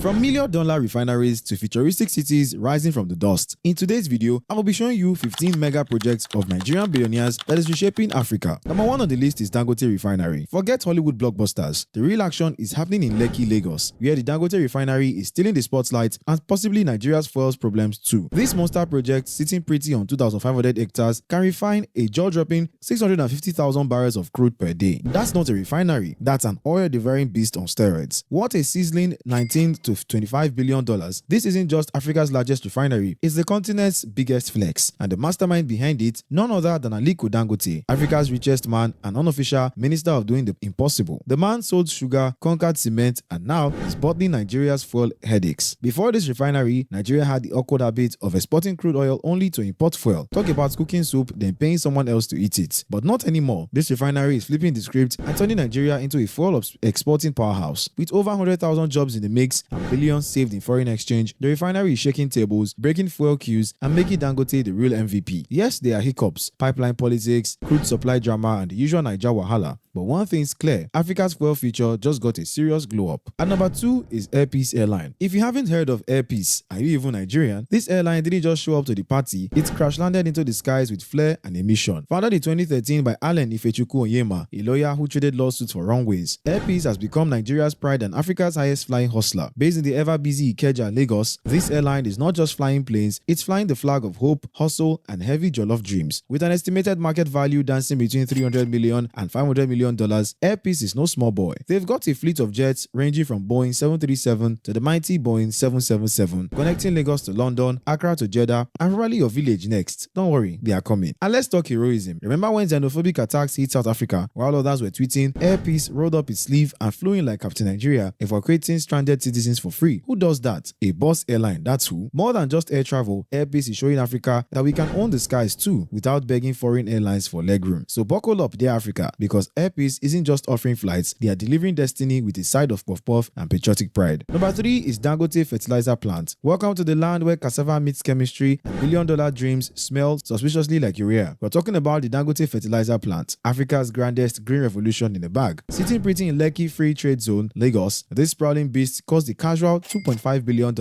From million-dollar refineries to futuristic cities rising from the dust. In today's video, I will be showing you 15 mega projects of Nigerian billionaires that is reshaping Africa. Number 1 on the list is Dangote Refinery. Forget Hollywood blockbusters. The real action is happening in Lekki, Lagos, where the Dangote Refinery is stealing the spotlight and possibly Nigeria's fuel problems too. This monster project, sitting pretty on 2,500 hectares, can refine a jaw-dropping 650,000 barrels of crude per day. That's not a refinery, that's an oil-devouring beast on steroids. What a sizzling 19 to $25 billion. This isn't just Africa's largest refinery, it's the continent's biggest flex, and the mastermind behind it, none other than Aliko Dangote, Africa's richest man and unofficial minister of doing the impossible. The man sold sugar, conquered cement, and now is bottling Nigeria's fuel headaches. Before this refinery, Nigeria had the awkward habit of exporting crude oil only to import fuel. Talk about cooking soup, then paying someone else to eat it. But not anymore. This refinery is flipping the script and turning Nigeria into a fuel exporting powerhouse. With over 100,000 jobs in the mix and billions saved in foreign exchange, the refinery is shaking tables, breaking fuel queues, and making Dangote the real MVP. Yes, there are hiccups, pipeline politics, crude supply drama, and the usual Naija wahala. But one thing's clear, Africa's fuel future just got a serious glow up. And number 2 is Airpiece Airlines. If you haven't heard of Airpiece, are you even Nigerian? This airline didn't just show up to the party, it crash landed into the skies with flair and a mission. Founded in 2013 by Allen Ifechukwu Onyema, a lawyer who traded lawsuits for wrongways, Airpiece has become Nigeria's pride and Africa's highest flying hustler. Based in the ever-busy Ikeja, Lagos, this airline is not just flying planes, it's flying the flag of hope, hustle, and heavy jollof dreams. With an estimated market value dancing between $300 million and $500 million, Airpiece is no small boy. They've got a fleet of jets ranging from Boeing 737 to the mighty Boeing 777, connecting Lagos to London, Accra to Jeddah, and probably your village next. Don't worry, they are coming. And let's talk heroism. Remember when xenophobic attacks hit South Africa while others were tweeting, Airpiece rolled up its sleeve and flew in like Captain Nigeria, evacuating stranded citizens for free. Who does that? A boss airline, that's who. More than just air travel, Airpiece is showing Africa that we can own the skies too without begging foreign airlines for legroom. So buckle up, dear Africa, because Airpiece isn't just offering flights, they are delivering destiny with a side of puff-puff and patriotic pride. Number 3 is Dangote Fertilizer Plant. Welcome to the land where cassava meets chemistry and billion-dollar dreams smell suspiciously like urea. We're talking about the Dangote Fertilizer Plant, Africa's grandest green revolution in a bag. Sitting pretty in Lekki Free Trade Zone, Lagos, this sprawling beast cost the casual $2.5 billion.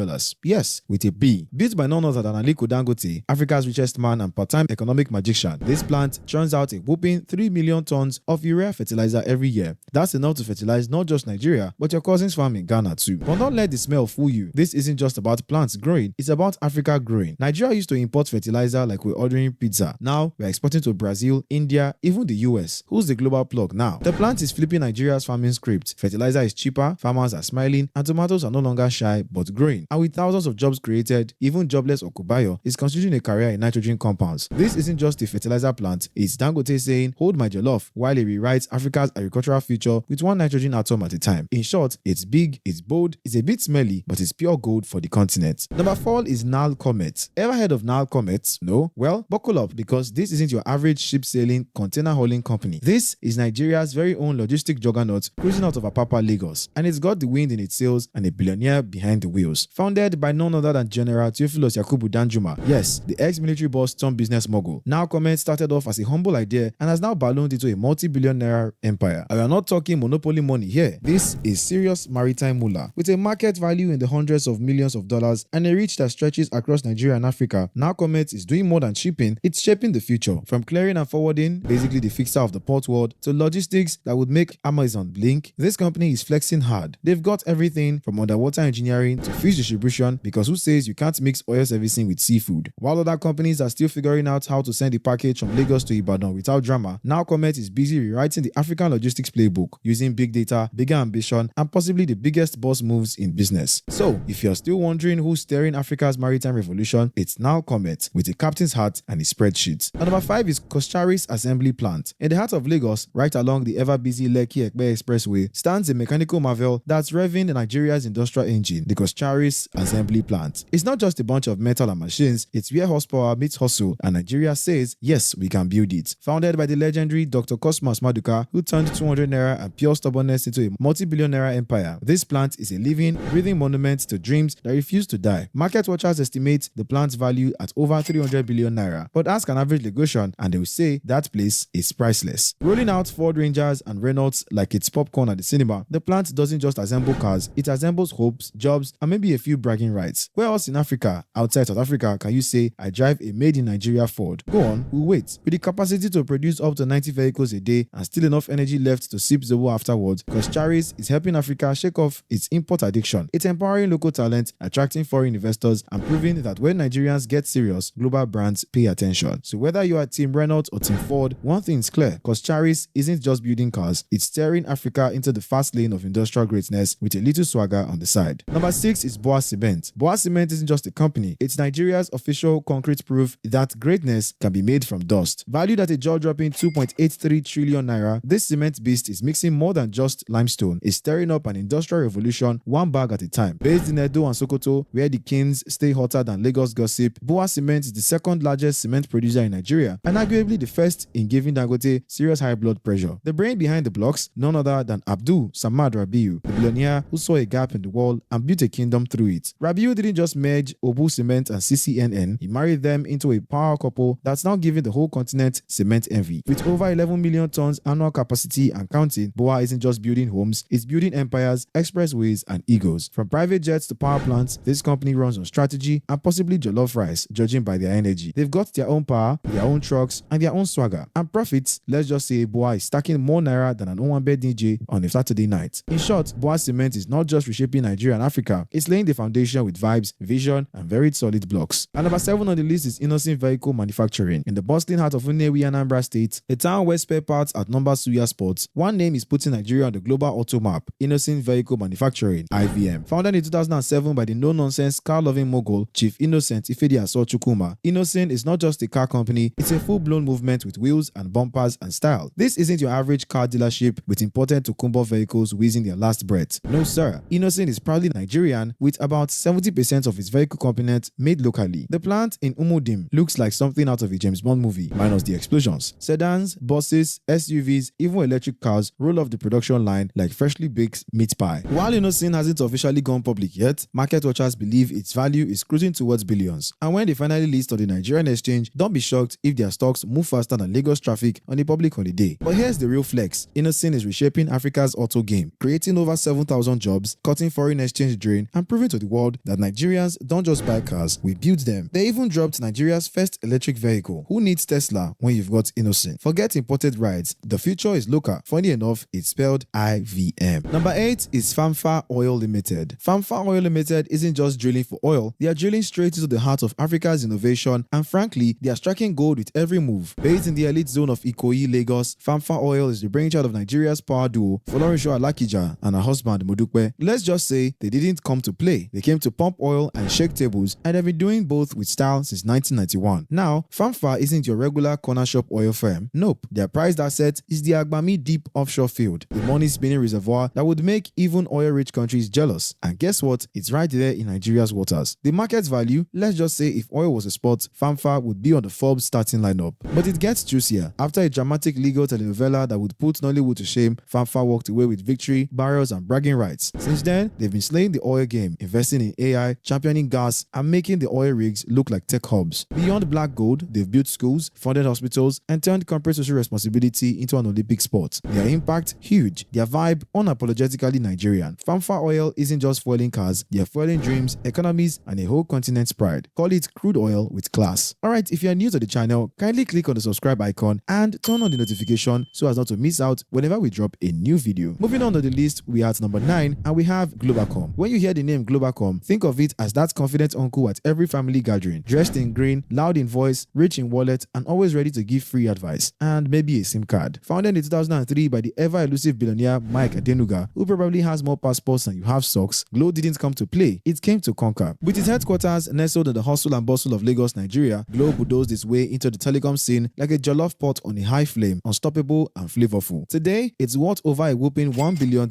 Yes, with a B. Built by none other than Aliko Dangote, Africa's richest man and part-time economic magician, this plant churns out a whopping 3 million tons of urea fertilizer every year. That's enough to fertilize not just Nigeria, but your cousin's farm in Ghana too. But don't let the smell fool you. This isn't just about plants growing, it's about Africa growing. Nigeria used to import fertilizer like we're ordering pizza. Now we're exporting to Brazil, India, even the US. Who's the global plug now? The plant is flipping Nigeria's farming script. Fertilizer is cheaper, farmers are smiling, and tomatoes are no longer shy but growing. And with thousands of jobs created, even jobless Okubayo is considering a career in nitrogen compounds. This isn't just a fertilizer plant, it's Dangote saying, hold my jollof, while he rewrites Africa's agricultural future with one nitrogen atom at a time. In short, it's big, it's bold, it's a bit smelly, but it's pure gold for the continent. Number 4 is Nile Comet. Ever heard of Nile Comet? No? Well, buckle up, because this isn't your average ship sailing, container hauling company. This is Nigeria's very own logistic juggernaut cruising out of Apapa, Lagos, and it's got the wind in its sails and a billionaire behind the wheels. Founded by none other than General Theophilus Yakubu Danjuma, yes, the ex-military boss turned business mogul. Nile Comet started off as a humble idea and has now ballooned into a multi-billion naira empire. And we are not talking monopoly money here. This is serious maritime moolah. With a market value in the hundreds of millions of dollars and a reach that stretches across Nigeria and Africa, Nile Comet is doing more than shipping, it's shaping the future. From clearing and forwarding, basically the fixer of the port world, to logistics that would make Amazon blink, this company is flexing hard. They've got everything from underwater engineering to fish distribution, because who says you can't mix oil servicing with seafood? While other companies are still figuring out how to send a package from Lagos to Ibadan without drama, Nile Comet is busy rewriting the African logistics playbook using big data, bigger ambition, and possibly the biggest boss moves in business. So, if you're still wondering who's steering Africa's maritime revolution, it's Nile Comet with a captain's hat and a spreadsheet. And number 5 is Koscharis Assembly Plant. In the heart of Lagos, right along the ever-busy Lekki-Ekpe Expressway, stands a mechanical marvel that's revving Nigeria's industrial engine, the Koscharis Assembly Plant. It's not just a bunch of metal and machines, it's where horsepower meets hustle, and Nigeria says, yes, we can build it. Founded by the legendary Dr. Cosmas Maduka, who turned 200 naira and pure stubbornness into a multi-billion naira empire, this plant is a living, breathing monument to dreams that refuse to die. Market watchers estimate the plant's value at over 300 billion naira, but ask an average Lagosian and they will say that place is priceless. Rolling out Ford Rangers and Renaults like it's popcorn at the cinema, the plant doesn't just assemble cars, it assembles people's hopes, jobs, and maybe a few bragging rights. Where else in Africa, outside South Africa, can you say, I drive a made in Nigeria Ford? Go on, we'll wait. With the capacity to produce up to 90 vehicles a day and still enough energy left to sip Zobo afterwards, Koscharis is helping Africa shake off its import addiction. It's empowering local talent, attracting foreign investors, and proving that when Nigerians get serious, global brands pay attention. So whether you are Team Renault or Team Ford, one thing is clear: Koscharis isn't just building cars, it's steering Africa into the fast lane of industrial greatness with a little swagger on the side. Number 6 is Bua Cement. Bua Cement isn't just a company, it's Nigeria's official concrete proof that greatness can be made from dust. Valued at a jaw-dropping 2.83 trillion naira, this cement beast is mixing more than just limestone. It's stirring up an industrial revolution one bag at a time. Based in Edo and Sokoto, where the kings stay hotter than Lagos gossip, Bua Cement is the second largest cement producer in Nigeria and arguably the first in giving Dangote serious high blood pressure. The brain behind the blocks, none other than Abdul Samad Rabiu, the billionaire who saw a gap in the wall and built a kingdom through it. Rabiu didn't just merge Obu Cement and CCNN, he married them into a power couple that's now giving the whole continent cement envy. With over 11 million tons annual capacity and counting, Bua isn't just building homes, it's building empires, expressways, and egos. From private jets to power plants, this company runs on strategy and possibly jollof rice, judging by their energy. They've got their own power, their own trucks, and their own swagger. And profits, let's just say Bua is stacking more naira than an Owambe DJ on a Saturday night. In short, Bua Cement is not just reshaping Nigeria and Africa, it's laying the foundation with vibes, vision, and very solid blocks. And number 7 on the list is Innocent Vehicle Manufacturing. In the bustling heart of Unewi, Anambra State, a town where spare parts outnumber suya sports, one name is putting Nigeria on the global auto map: Innocent Vehicle Manufacturing, IVM. Founded in 2007 by the no-nonsense car-loving mogul Chief Innocent Ifediaso Chukwuma, Innocent is not just a car company, it's a full-blown movement with wheels and bumpers and style. This isn't your average car dealership with imported Tokumbo vehicles wheezing their last breath. No sir, Innocent is proudly Nigerian with about 70% of its vehicle components made locally. The plant in Umudim looks like something out of a James Bond movie, minus the explosions. Sedans, buses, SUVs, even electric cars roll off the production line like freshly baked meat pie. While Innocent hasn't officially gone public yet, market watchers believe its value is cruising towards billions. And when they finally list on the Nigerian exchange, don't be shocked if their stocks move faster than Lagos traffic on a public holiday. But here's the real flex: Innocent is reshaping Africa's auto game, creating over 7,000 jobs, cutting foreign exchange drain, and proving to the world that Nigerians don't just buy cars, we build them. They even dropped Nigeria's first electric vehicle. Who needs Tesla when you've got Innocent? Forget imported rides, the future is local. Funny enough, it's spelled IVM. Number 8 is FFA Oil Limited. FFA Oil Limited isn't just drilling for oil, they are drilling straight into the heart of Africa's innovation, and frankly, they are striking gold with every move. Based in the elite zone of Ikoyi, Lagos, FFA Oil is the brainchild of Nigeria's power duo Folorunsho Alakija and her husband Modukwe. Let's just say they didn't come to play, they came to pump oil and shake tables, and they've been doing both with style since 1991. Now, FFA isn't your regular corner shop oil firm. Nope, their prized asset is the Agbami Deep Offshore Field, the money-spinning reservoir that would make even oil-rich countries jealous. And guess what? It's right there in Nigeria's waters. The market value, let's just say if oil was a sport, FFA would be on the Forbes starting lineup. But it gets juicier. After a dramatic legal telenovela that would put Nollywood to shame, FFA walked away with victory, barrels, and bragging rights. Since then, they've been slaying the oil game, investing in AI, championing gas, and making the oil rigs look like tech hubs. Beyond black gold, they've built schools, funded hospitals, and turned corporate social responsibility into an Olympic sport. Their impact, huge. Their vibe, unapologetically Nigerian. FFA Oil isn't just fueling cars, they're fueling dreams, economies, and a whole continent's pride. Call it crude oil with class. Alright, if you are new to the channel, kindly click on the subscribe icon and turn on the notification so as not to miss out whenever we drop a new video. Moving on to the list, we are at number 9 and we have Globacom. When you hear the name Globacom, think of it as that confident uncle at every family gathering, dressed in green, loud in voice, rich in wallet, and always ready to give free advice, and maybe a SIM card. Founded in 2003 by the ever-elusive billionaire Mike Adenuga, who probably has more passports than you have socks, Glo didn't come to play, it came to conquer. With its headquarters nestled in the hustle and bustle of Lagos, Nigeria, Glo bulldozed its way into the telecom scene like a jollof pot on a high flame, unstoppable and flavorful. Today, it's worth over a whopping $1 billion.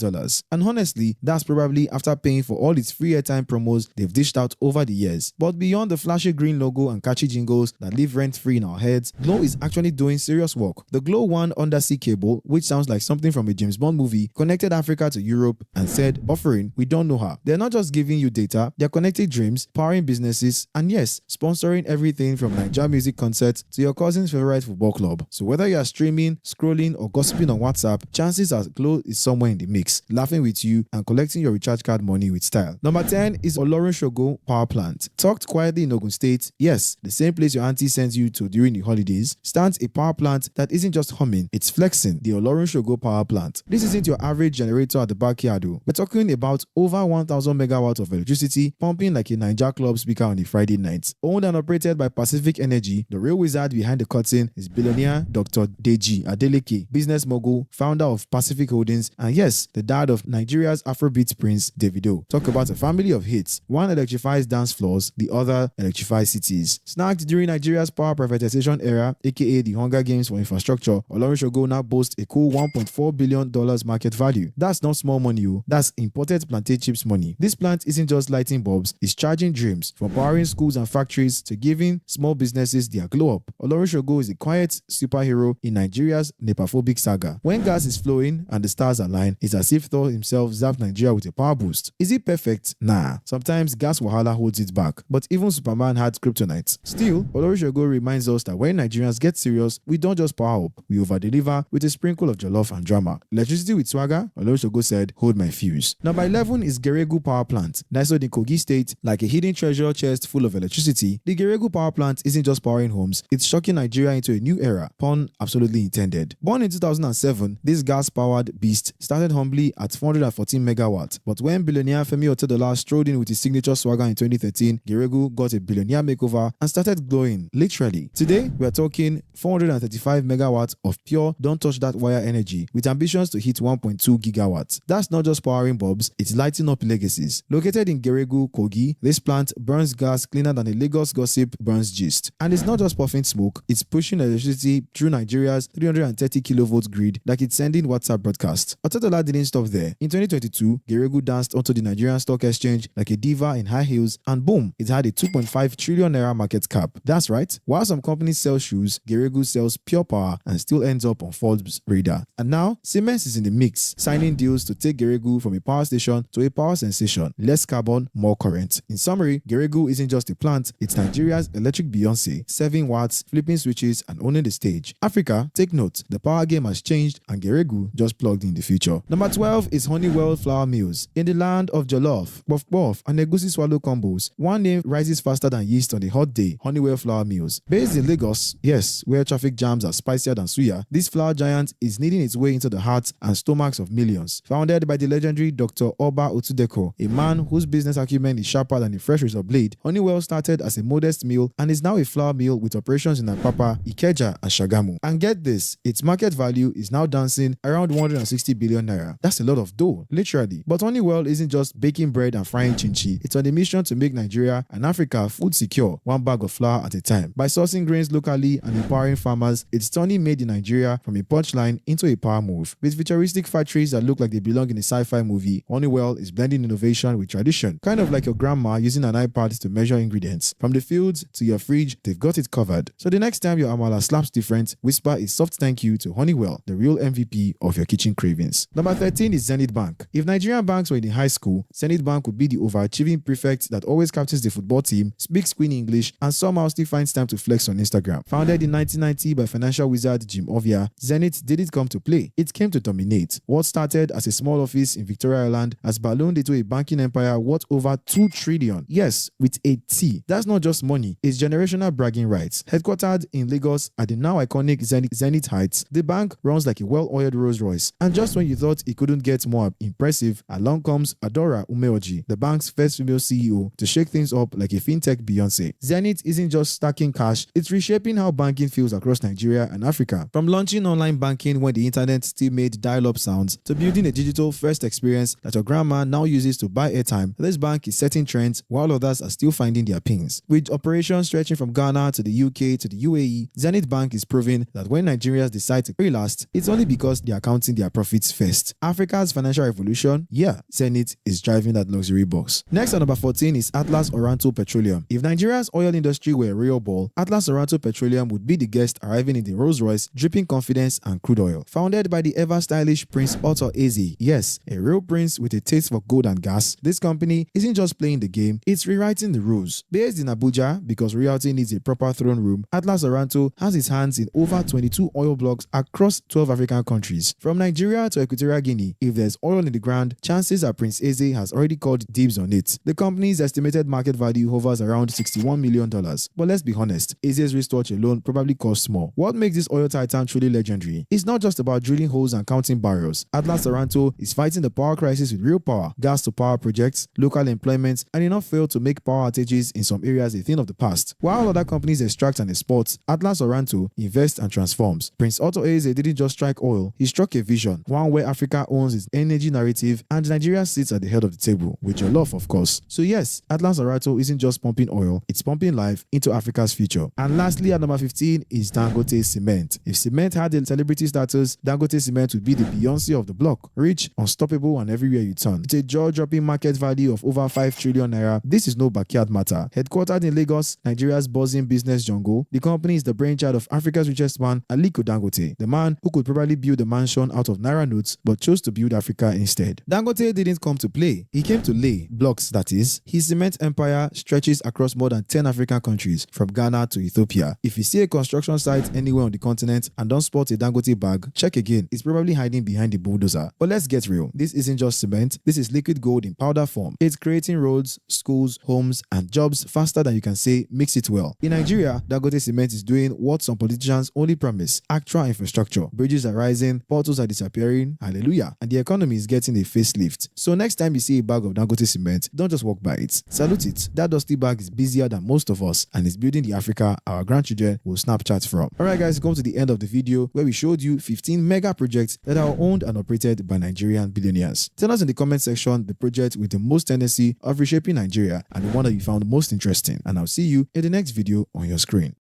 And honestly, that's probably after paying for all its free airtime promos they've dished out over the years. But beyond the flashy green logo and catchy jingles that live rent-free in our heads, Glo is actually doing serious work. The Glo One undersea cable, which sounds like something from a James Bond movie, connected Africa to Europe and said, buffering, we don't know how. They're not just giving you data, they're connecting dreams, powering businesses, and yes, sponsoring everything from Nigeria music concerts to your cousin's favorite football club. So whether you are streaming, scrolling, or gossiping on WhatsApp, chances are Glo is somewhere in the mix, laughing with you and collecting your recharge recharge card money with style. Number 10 is Shogun Power Plant. Tucked quietly in Ogun State, yes, the same place your auntie sends you to during the holidays, stands a power plant that isn't just humming, it's flexing. The Shogun Power Plant. This isn't your average generator at the backyard. We're talking about over 1,000 megawatts of electricity pumping like a Niger club speaker on a Friday night. Owned and operated by Pacific Energy, the real wizard behind the curtain is billionaire Dr. Deji Adeleke, business mogul, founder of Pacific Holdings, and yes, the dad of Nigeria's Afrobeat prince Davido. Talk about a family of hits. One electrifies dance floors, the other electrifies cities. Snagged during Nigeria's power privatization era, aka the Hunger Games for infrastructure, Shogun now boasts a cool $1.4 billion market value. That's not small money, that's imported plantain chips money. This plant isn't just lighting bulbs, it's charging dreams, from powering schools and factories to giving small businesses their glow up. Shogun is a quiet superhero in Nigeria's nepaphobic saga. When gas is flowing and the stars align, it's as if Thor himself zapped Nigeria with a power boost. Is it perfect? Nah. Sometimes gas wahala holds it back, but even Superman had kryptonite. Still, Shogun reminds us that when Nigerians get serious, we don't just power up, we over-deliver with a sprinkle of jollof and drama. Electricity with swagger? Shogun said, hold my fuse. Number 11 is Geru Power Plant. Nestled in Kogi State, like a hidden treasure chest full of electricity, the Geru Power Plant isn't just powering homes, it's shocking Nigeria into a new era, pun absolutely intended. Born in 2007, this gas-powered beast started humbly at 414 megawatts, but when billionaire Femi Otedola strolled in with his signature swagger in 2013, Geru got a billionaire makeover and started glowing, literally. Today, we are talking 435 megawatts of pure don't touch that wire energy, with ambitions to hit 1.2 gigawatts. That's not just powering bulbs, it's lighting up legacies. Located in Geru, Kogi, this plant burns gas cleaner than a Lagos gossip burns gist. And it's not just puffing smoke, it's pushing electricity through Nigeria's 330 kilovolt grid like it's sending WhatsApp broadcasts. Otedola didn't stop there. In 2022, Geru danced onto the Nigerian Stock Exchange like a diva in high heels, and boom, it had a 2.5 trillion naira market cap. That's right. While some companies sell shoes, Geru sells pure power and still ends up on Forbes' radar. And now, Siemens is in the mix, signing deals to take Geru from a power station to a power sensation. Less carbon, more current. In summary, Geru isn't just a plant, it's Nigeria's electric Beyonce, 7 watts, flipping switches, and owning the stage. Africa, take note, the power game has changed and Geru just plugged in the future. Number 12 is Honeywell Flour Mills. In the land of jollof, puff and egusi swallow combos, one name rises faster than yeast on a hot day: Honeywell Flour Mills. Based in Lagos, yes, where traffic jams are spicier than suya, this flour giant is kneading its way into the hearts and stomachs of millions. Founded by the legendary Dr. Oba Otudeko, a man whose business acumen is sharper than a fresh razor blade, Honeywell started as a modest mill and is now a flour mill with operations in Apapa, Ikeja, and Shagamu. And get this, its market value is now dancing around 160 billion naira. That's a lot of dough, literally. But Honeywell isn't just baking bread and frying chinchi, it's on a mission to make Nigeria and Africa food secure, one bag of flour at a time. By sourcing grains locally and empowering farmers, it's turning made in Nigeria from a punchline into a power move. With futuristic factories that look like they belong in a sci-fi movie, Honeywell is blending innovation with tradition, kind of like your grandma using an iPad to measure ingredients. From the fields to your fridge, they've got it covered. So the next time your amala slaps different, whisper a soft thank you to Honeywell, the real MVP of your kitchen cravings. Number 13 is Zenit Bank. If Nigerian banks were in high school, Zenit Bank would be the overachieving prefect that always captains the football team, speaks Queen English, and somehow still finds time to flex on Instagram. Founded in 1990 by financial wizard Jim Ovia, Zenit didn't come to play, it came to dominate. What started as a small office in Victoria Island has ballooned into a banking empire worth over 2 trillion. Yes, with a T. That's not just money, it's generational bragging rights. Headquartered in Lagos at the now iconic Zenit Heights, the bank runs like a well-oiled Rolls Royce. And just when you thought it couldn't get more impressive, along comes Adora Umeoji, the bank's first female CEO, to shake things up like a fintech Beyonce. Zenit isn't just stacking cash, it's reshaping how banking feels across Nigeria and Africa. From launching online banking when the internet still made dial-up sounds, to building a digital-first experience that your grandma now uses to buy airtime, this bank is setting trends while others are still finding their pins. With operations stretching from Ghana to the UK to the UAE, Zenit Bank is proving that when Nigerians decide to pay last, it's only because they are counting their profits first. Africa's financial revolution? Yeah, Zenit is driving that luxury box. Next at number 14 is Atlas Oranto Petroleum. If Nigeria's oil industry were a real ball, Atlas Oranto Petroleum would be the guest arriving in the Rolls Royce, dripping confidence and crude oil. Founded by the ever-stylish Prince Otto Eze, yes, a real prince with a taste for gold and gas, this company isn't just playing the game, it's rewriting the rules. Based in Abuja, because royalty needs a proper throne room, Atlas Oranto has its hands in over 22 oil blocks across 12 African countries. From Nigeria to Equatorial Guinea, if there's oil in the ground, chances producer Prince Eze has already called dibs on it. The company's estimated market value hovers around $61 million. But let's be honest, Eze's research alone probably costs more. What makes this oil titan truly legendary is not just about drilling holes and counting barrels. Atlas Aranto is fighting the power crisis with real power, gas to power projects, local employment, and enough fail to make power outages in some areas a thing of the past. While other companies extract and export, Atlas Aranto invests and transforms. Prince Otto Eze didn't just strike oil, he struck a vision, one where Africa owns its energy narrative and Nigeria sits at the head of the table, with your love, of course. So yes, Atlas Aranto isn't just pumping oil, it's pumping life into Africa's future. And lastly, at number 15 is Dangote Cement. If cement had a celebrity status, Dangote Cement would be the Beyonce of the block. Rich, unstoppable, and everywhere you turn. With a jaw-dropping market value of over 5 trillion naira, this is no backyard matter. Headquartered in Lagos, Nigeria's buzzing business jungle, the company is the brainchild of Africa's richest man, Aliko Dangote, the man who could probably build a mansion out of naira notes but chose to build Africa instead. Dangote didn't come to play, he came to lay blocks, that is. His cement empire stretches across more than 10 African countries, from Ghana to Ethiopia. If you see a construction site anywhere on the continent and don't spot a Dangote bag, check again, it's probably hiding behind the bulldozer. But let's get real, this isn't just cement, this is liquid gold in powder form. It's creating roads, schools, homes, and jobs faster than you can say mix it well. In Nigeria, Dangote Cement is doing what some politicians only promise: actual infrastructure. Bridges are rising, portals are disappearing, hallelujah, and the economy is getting a facelift. So next time you see a bag of Dangote Cement, don't just walk by it, salute it. That dusty bag is busier than most of us and is building the Africa our grandchildren will Snapchat from. Alright guys, come to the end of the video where we showed you 15 mega projects that are owned and operated by Nigerian billionaires. Tell us in the comment section the project with the most tendency of reshaping Nigeria and the one that you found most interesting, and I'll see you in the next video on your screen.